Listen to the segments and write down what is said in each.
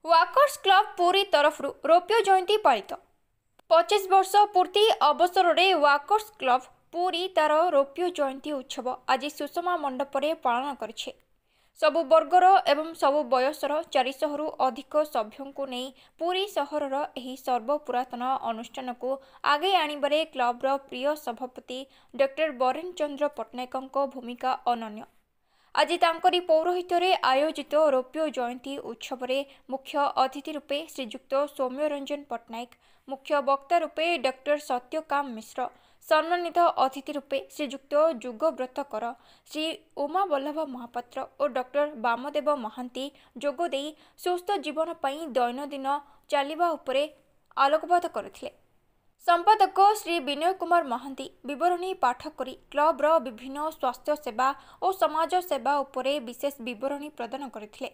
Walkers club पूरी तरफ रौप्य जयंती पालित 25 वर्ष पूर्ति अवसर में वाकर्स क्लब पूरी तार रौप्य जयंती उत्सव आज सुषमा मंडप पालन करिछे। सबु वर्गर एवं सबु बयसर 400 रु अधिक सभ्यों को नहीं पूरी सहरर एही सर्वपुरातन अनुष्ठान को आगे आनिबारे क्लबर प्रिय सभापति डॉक्टर बरेन चंद्र पट्टनायक भूमिका अनन्य। आज तांकरी पौरोहित आयोजित रौप्य जयंती उत्सव में मुख्य अतिथि रूपे श्रीजुक्त सौम्यरंजन पट्टनायक, मुख्य वक्ता रूपे डॉक्टर सत्यकाम मिश्र, सम्मानित अतिथि रूपे श्रीजुक्त जुगव्रत कर, श्री उमा वल्लभ महापात्र और डॉक्टर वामदेव महांती जोगदेई सुस्थ जीवन पाई दैनंदिन चलिबा उपरे आलोकपात करथिले। संपादक श्री विनय कुमार महांती विवरणी पाठ करी क्लबर विभिन्न स्वास्थ्य सेवा और समाज सेवा उपरे विशेष विवरणी प्रदान करथिले।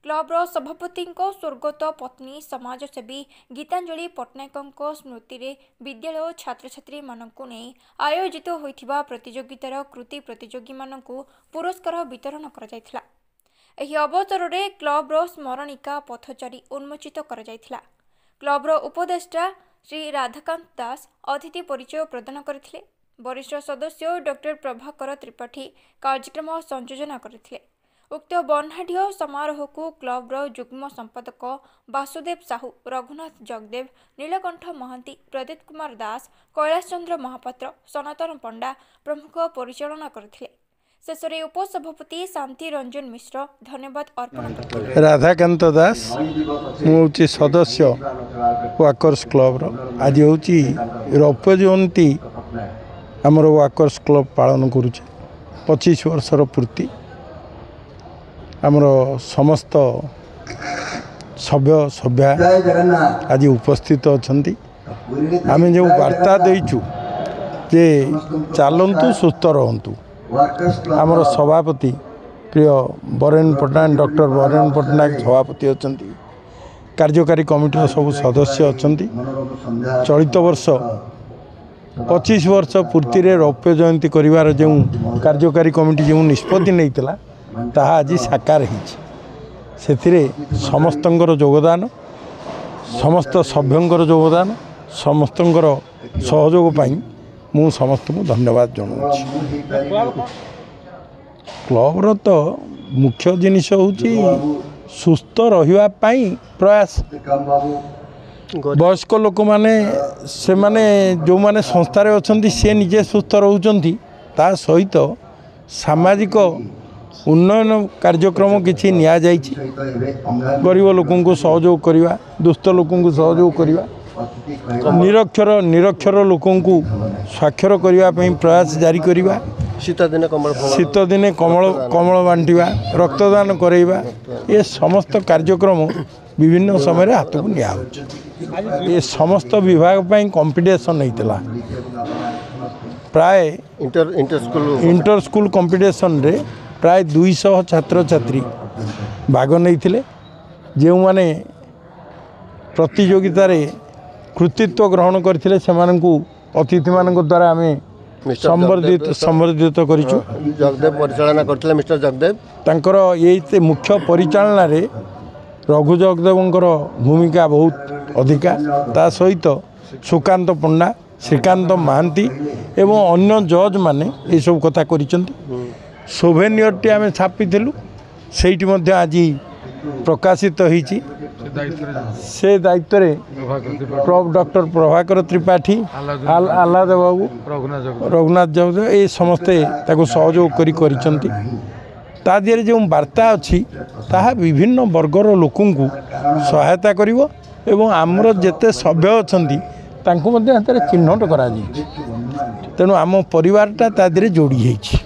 क्लबर सभापति स्वर्गत पत्नी समाजसेवी गीतांजलि पट्टनायक स्मृति रे विद्यालय छात्र छात्री मानकु नहीं आयोजित होइथिबा प्रतियोगितार कृति प्रतियोगी मानकु पुरस्कार वितरण करा जायथिला। एही अवसर रे क्लबर स्मरणिका पथचारी उन्मोचित करा जायथिला। क्लबर उपदेष्टा श्री राधाकांत दास अतिथि परिचय प्रदान करथिले। वरिष्ठ सदस्य डॉक्टर प्रभाकर त्रिपाठी कार्यक्रम संयोजन करथिले। उक्त वर्णाढ्य समारोह को क्लबर जुग्म संपादक वासुदेव साहू, रघुनाथ जगदेव, नीलकंठ महांती, प्रदीप कुमार दास, कैलाश चंद्र महापात्र, सनातन पंडा प्रमुख परिचालना करथिले। शेषरे उपसभापति शांति रंजन मिश्र धन्यवाद अर्पण करथिले। राधाकांत दास मुझे सदस्य वाकर्स क्लब आज हूँ रौप्य जयंती आमर वाकर्स क्लब पालन करुचे 25 वर्षर पूर्ति आमर समस्त सभ्य सभ्या आज उपस्थित अच्छा आम जो वार्ता देचु जे चलतु सुस्थ रहतु आमर सभापति प्रिय बरेन पट्टनायक डॉक्टर बरेन पट्टनायक सभापति अच्छा कार्यकारी कमिटी सब सदस्य अच्छा चलित वर्ष 25 वर्ष पूर्ति रौप्य जयंती करिवार जो कार्यकारी कमिटी जो निष्पत्ति नहीं ताहा आज साकार होती समस्तंकर योगदान समस्त सभ्यंकर योगदान समस्तंकर सहयोग पाई मु समस्त को धन्यवाद जनाऊँगी। क्लबर तो मुख्य जिनिस हूँ सुस्थ रहिबा पाई प्रयास वयस्क लोक माने से माने जो माने संस्थार अच्छा सी निजे सुस्थ रोचंती ता सहित सामाजिक उन्नयन कार्यक्रम किसी निया जाइछि। गरीब लोकों को सहयोग करवा, दुष्ट लोकों को सहयोग करवा, निरक्षर लोकों को स्वाक्षर करने प्रयास जारी करवा, शीत दिने कमल बांटिवा, रक्तदान करवा, ये समस्त कार्यक्रम विभिन्न समय हाथ को निया ये समस्त विभाग पर कंपटीशन होता प्राय इंटर स्कूल कंपटीशन रे प्राय 200 छात्र छात्री भाग नहीं जो माने प्रतियोगिता रे कृतित्व ग्रहण करथिले सेमानंकु अतिथि मानक द्वारा आमे संबर्धित करिछु। जगदेव परिचालना करथिले मिस्टर जगदेव तांकर ये मुख्य परिचालना रे रघु जगदेवंकर भूमिका बहुत अधिका ता सहित सुकांत पंडा, श्रीकांत महांती एवं अन्य जज माने ये सब कथा करिसंती। सोभेनियर टी आमे छापिथिलु सेठी मध्ये आज प्रकाशित होईची से दायित्व रे डॉक्टर प्रभाकर त्रिपाठी, आह्लाद बाबू, रघुनाथ जगदेव ये समस्ते ताको सहयोग करिसंती। ता दिहरे जो वार्ता अच्छी ताहा विभिन्न वर्गर लोकों को सहायता करिवो एवं आमर जेते सभ्य अछंती तांको मध्ये चिन्हट करा जायछि। तेणु आम परिवारटा ता दिहरे जोड़ी होईछि।